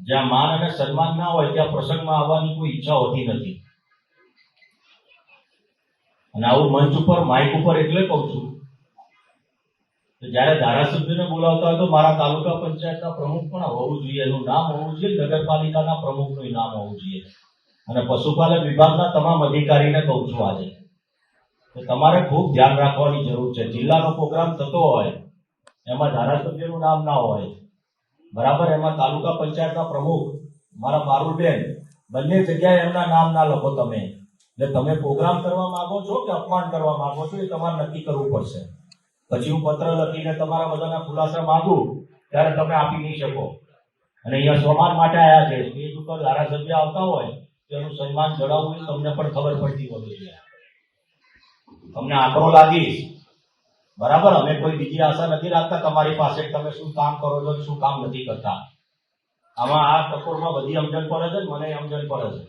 જ્યાં માન અને સન્માન ના હોય ત્યાં પ્રસંગમાં આવવાની કોઈ ઈચ્છા હોતી નથી. અને આવું મંચ ઉપર માઇક ઉપર એટલે કહું છું કે જયારે ધારાસભ્યને બોલાવતા હોય તો મારા તાલુકા પંચાયતના પ્રમુખ પણ હોવું જોઈએ, એનું નામ હોવું જોઈએ, નગરપાલિકાના પ્રમુખનું નામ હોવું જોઈએ. અને પશુપાલન વિભાગના તમામ અધિકારીને કહું છું આજે કે તમારે ખૂબ ધ્યાન રાખવાની જરૂર છે. જિલ્લાનો પ્રોગ્રામ થતો હોય એમાં ધારાસભ્યનું નામ ના હોય, બરાબર, એમાં તાલુકા પંચાયતના પ્રમુખ મારા પારુલબેન બંને જગ્યાએ એમના નામ ના લખો. તમે એટલે તમે પ્રોગ્રામ કરવા માંગો છો કે અપમાન કરવા માંગો છો એ તમારે નક્કી કરવું પડશે. પછી હું પત્ર લખીને તમારા બધાના ખુલાસા માંગુ ત્યારે તમે આપી નહીં શકો. અને અહીંયા સન્માન માટે આવ્યા છે, સ્ટેજ ઉપર ધારાસભ્ય આવતા હોય તેનું સન્માન જણાવવું એ તમને પણ ખબર પડતી હોવી જોઈએ. તમને આકરો લાગીશ, બરાબર, અમે કોઈ બીજી આશા નથી રાખતા તમારી પાસે તમે શું કામ કરો છો શું કામ નથી કરતા. આમાં આ ટકોરમાં બધી સમજણ પડે છે, મને સમજણ પડે છે.